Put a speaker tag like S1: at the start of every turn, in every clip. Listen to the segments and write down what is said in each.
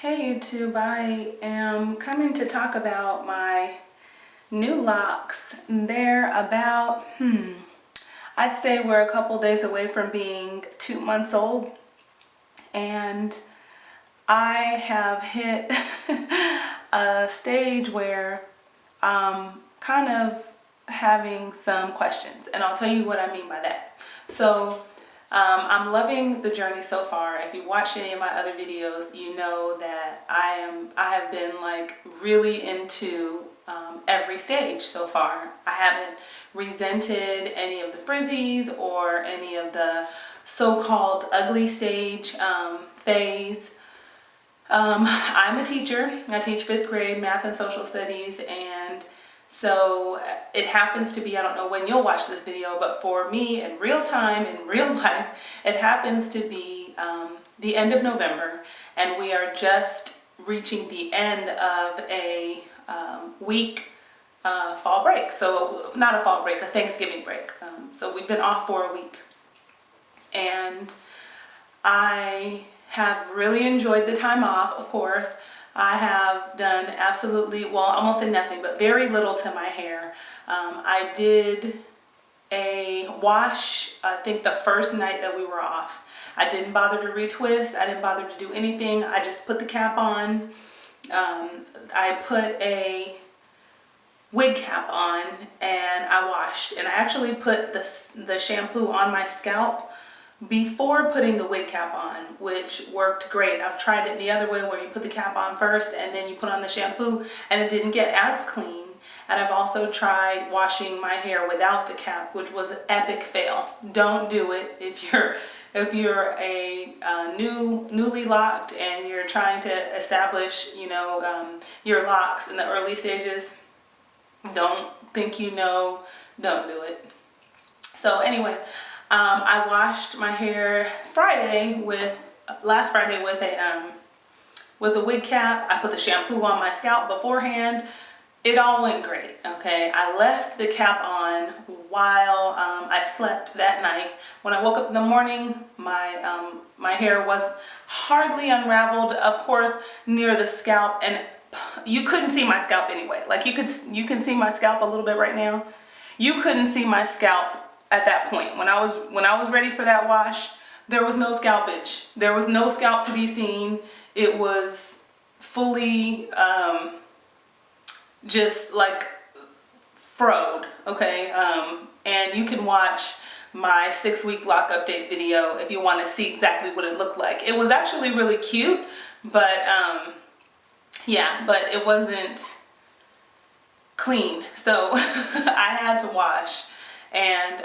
S1: Hey YouTube, I am coming to talk about my new locks. They're about, I'd say we're a couple days away from being 2 months old, and I have hit a stage where I'm kind of having some questions, and I'll tell you what I mean by that. I'm loving the journey so far. If you've watched any of my other videos, you know that I have been like really into every stage so far. I haven't resented any of the frizzies or any of the so-called ugly stage phase. I'm a teacher. I teach 5th grade math and social studies, and so it happens to be, I don't know when you'll watch this video, but for me in real time, in real life, it happens to be the end of November, and we are just reaching the end of a week fall break. So not a fall break, a Thanksgiving break. So we've been off for a week, and I have really enjoyed the time off. Of course, I have done absolutely, well, I won't say nothing, but very little to my hair. I did a wash, I think the first night that we were off. I didn't bother to retwist. I didn't bother to do anything. I just put the cap on. I put a wig cap on and I washed. And I actually put the shampoo on my scalp before putting the wig cap on, which worked great. I've tried it the other way where you put the cap on first and then you put on the shampoo, and it didn't get as clean. And I've also tried washing my hair without the cap, which was an epic fail. Don't do it if you're a newly locked and you're trying to establish, your locks in the early stages. Don't think don't do it. So anyway, I washed my hair last Friday with a wig cap. I put the shampoo on my scalp beforehand. It all went great, okay? I left the cap on while I slept that night. When I woke up in the morning, my hair was hardly unraveled, of course, near the scalp, and you couldn't see my scalp anyway. Like you can see my scalp a little bit right now. You couldn't see my scalp at that point. When I was ready for that wash, there was no scalpage. There was no scalp to be seen. It was fully just like froed, okay? And you can watch my 6-week lock update video if you want to see exactly what it looked like. It was actually really cute, but yeah, but it wasn't clean, so I had to wash. And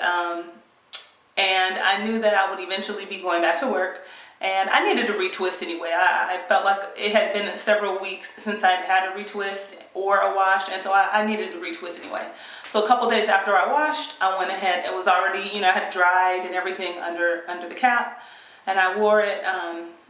S1: I knew that I would eventually be going back to work, and I needed a retwist anyway. I felt like it had been several weeks since I'd had a retwist or a wash, and so I needed a retwist anyway. So a couple days after I washed, I went ahead. It was already, I had dried and everything under the cap, and I wore it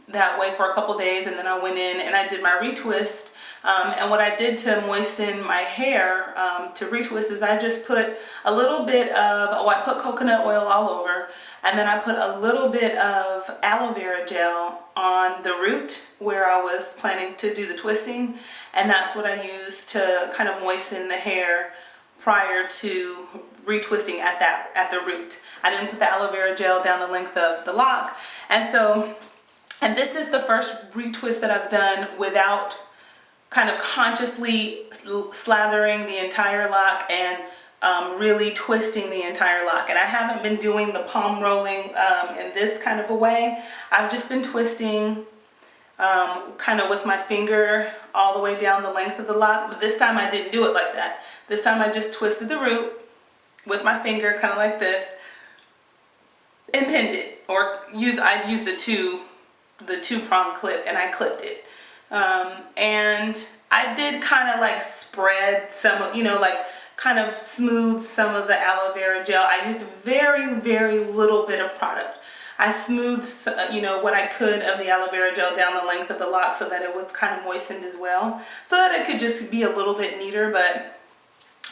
S1: that way for a couple days, and then I went in and I did my retwist. And what I did to moisten my hair to retwist is I just put a little bit of, I put coconut oil all over, and then I put a little bit of aloe vera gel on the root where I was planning to do the twisting, and that's what I used to kind of moisten the hair prior to retwisting at the root. I didn't put the aloe vera gel down the length of the lock, and this is the first retwist that I've done without kind of consciously slathering the entire lock and really twisting the entire lock. And I haven't been doing the palm rolling in this kind of a way. I've just been twisting kind of with my finger all the way down the length of the lock, but this time I didn't do it like that. This time I just twisted the root with my finger kind of like this and pinned it, or I'd use the two-prong clip, and I clipped it. And I did kind of like spread some of, like kind of smooth some of the aloe vera gel. I used very, very little bit of product. I smoothed, what I could of the aloe vera gel down the length of the lock so that it was kind of moistened as well, so that it could just be a little bit neater, but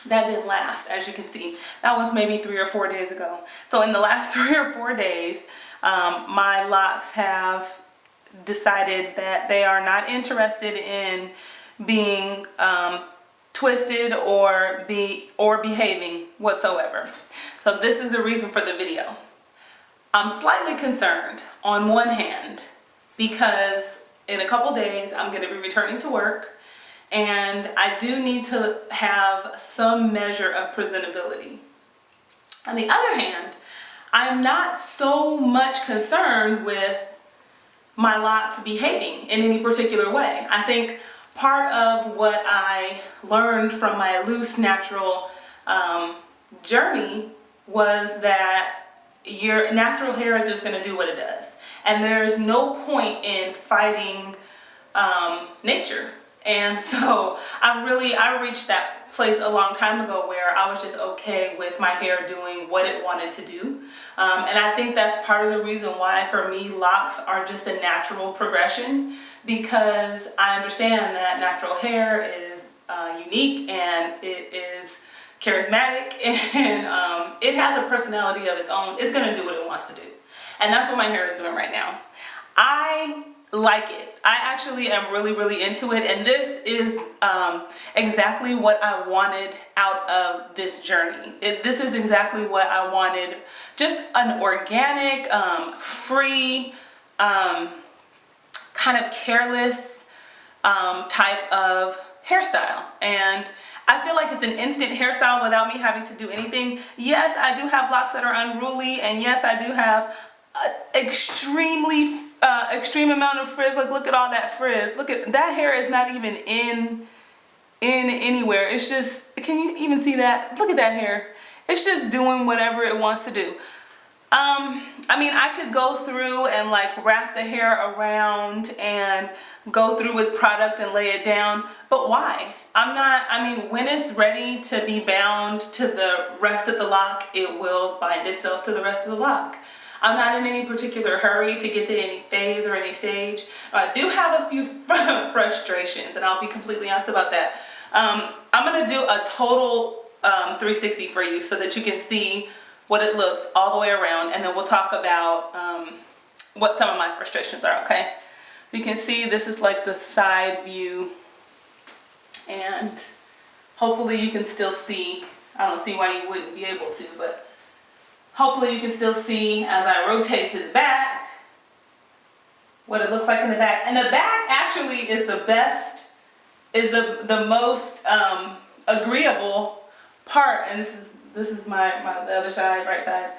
S1: that didn't last, as you can see. That was maybe 3 or 4 days ago. So in the last 3 or 4 days, my locks have decided that they are not interested in being twisted or behaving whatsoever. So this is the reason for the video. I'm slightly concerned on one hand because in a couple days I'm going to be returning to work, and I do need to have some measure of presentability. On the other hand, I'm not so much concerned with my locks behaving in any particular way. I think part of what I learned from my loose natural journey was that your natural hair is just going to do what it does, and there's no point in fighting nature. And so I reached that place a long time ago where I was just okay with my hair doing what it wanted to do. And I think that's part of the reason why for me locks are just a natural progression, because I understand that natural hair is unique and it is charismatic, and it has a personality of its own. It's going to do what it wants to do. And that's what my hair is doing right now. I like it. I actually am really into it, and this is exactly what I wanted out of this journey. This is exactly what I wanted, just an organic, free, kind of careless type of hairstyle. And I feel like it's an instant hairstyle without me having to do anything. Yes, I do have locks that are unruly, and yes, I do have extreme amount of frizz. Like, look at all that frizz. Look at that, hair is not even in anywhere. It's just, can you even see that? Look at that hair. It's just doing whatever it wants to do. I mean, I could go through and like wrap the hair around and go through with product and lay it down, but why? I mean, when it's ready to be bound to the rest of the lock, it will bind itself to the rest of the lock. I'm not in any particular hurry to get to any phase or any stage. I do have a few frustrations, and I'll be completely honest about that. I'm going to do a total 360 for you so that you can see what it looks all the way around, and then we'll talk about what some of my frustrations are, okay? You can see this is like the side view, and hopefully you can still see. I don't see why you wouldn't be able to, but hopefully you can still see as I rotate to the back what it looks like in the back. And the back actually is the best, is the most agreeable part. And this is my the other side, right side.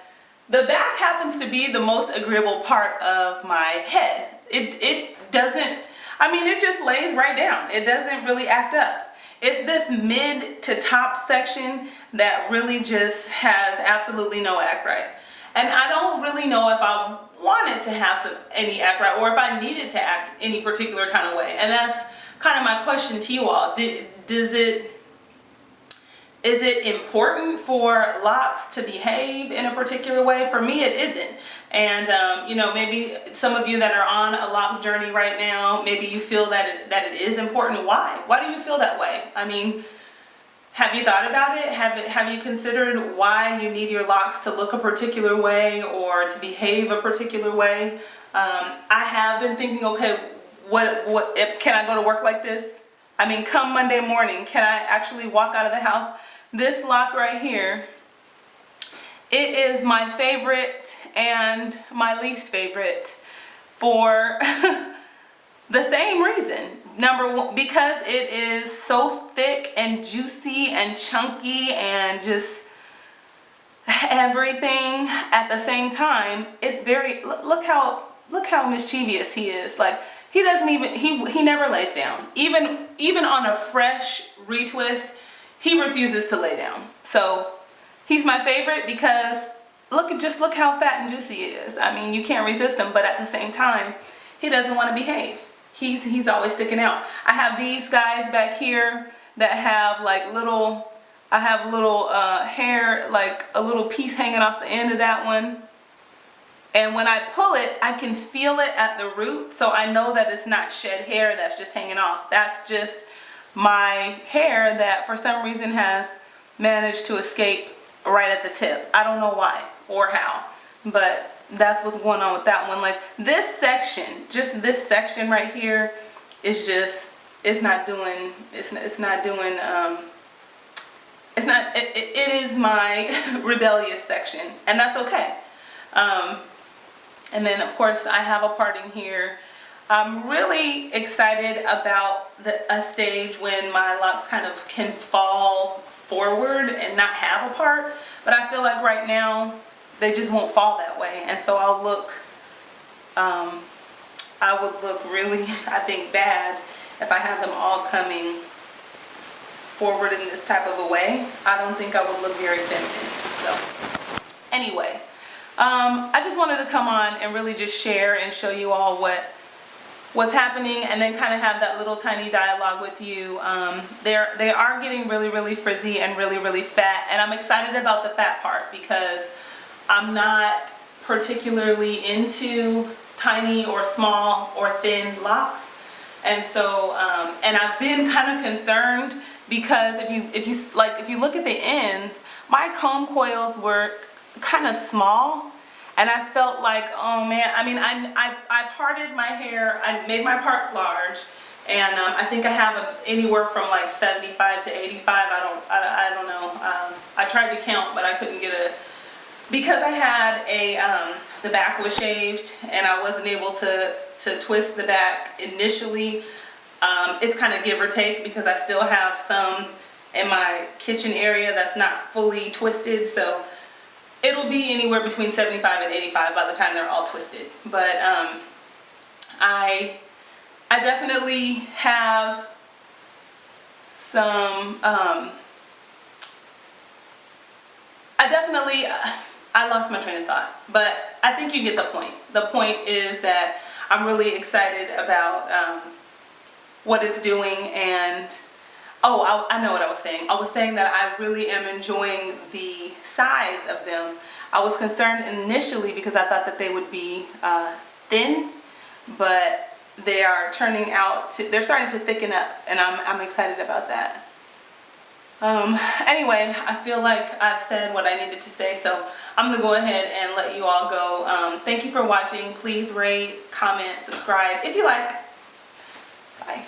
S1: The back happens to be the most agreeable part of my head. It doesn't, I mean, it just lays right down. It doesn't really act up. It's this mid to top section that really just has absolutely no act right. And I don't really know if I wanted to have any act right, or if I needed to act any particular kind of way. And that's kind of my question to you all. Is it important for locks to behave in a particular way? For me, it isn't. And you know, maybe some of you that are on a lock journey right now, maybe you feel that it is important. Why? Why do you feel that way? I mean, have you thought about it? Have you considered why you need your locks to look a particular way or to behave a particular way? I have been thinking, okay, what can I go to work like this? I mean, come Monday morning, can I actually walk out of the house? This lock right here, it is my favorite and my least favorite for the same reason. Number one, because it is so thick and juicy and chunky and just everything at the same time. It's very, look how mischievous he is. Like, he doesn't even, he never lays down. Even on a fresh retwist, he refuses to lay down. So he's my favorite because just look how fat and juicy he is. I mean, you can't resist him, but at the same time, he doesn't want to behave. He's always sticking out. I have these guys back here that have like little, I have little hair, like a little piece hanging off the end of that one. And when I pull it, I can feel it at the root. So I know that it's not shed hair that's just hanging off. That's just my hair that for some reason has managed to escape right at the tip. I don't know why or how, but that's what's going on with that one. Like this section, just this section right here is just, it's not doing, it is my rebellious section, and that's okay. And then of course I have a parting here. I'm really excited about a stage when my locks kind of can fall forward and not have a part, but I feel like right now they just won't fall that way, and so I'll look, I would look really, I think, bad if I have them all coming forward in this type of a way. I don't think I would look very feminine. So anyway, I just wanted to come on and really just share and show you all what's happening, and then kind of have that little tiny dialogue with you. They are getting really frizzy and really fat, and I'm excited about the fat part because I'm not particularly into tiny or small or thin locks. And so and I've been kind of concerned because if you look at the ends, my comb coils were kind of small, and I felt like, oh man, I mean, I parted my hair, I made my parts large, and I think I have anywhere from like 75 to 85. I don't know. I tried to count, but I couldn't get because I had the back was shaved and I wasn't able to twist the back initially. It's kind of give or take because I still have some in my kitchen area that's not fully twisted, so it'll be anywhere between 75 and 85 by the time they're all twisted. But I definitely have some I lost my train of thought, but I think you get the point. The point is that I'm really excited about what it's doing, and oh, I know what I was saying. I was saying that I really am enjoying the size of them. I was concerned initially because I thought that they would be thin, but they are turning out to, they're starting to thicken up, and I'm excited about that. Anyway, I feel like I've said what I needed to say, so I'm gonna go ahead and let you all go. Thank you for watching. Please rate, comment, subscribe if you like. Bye.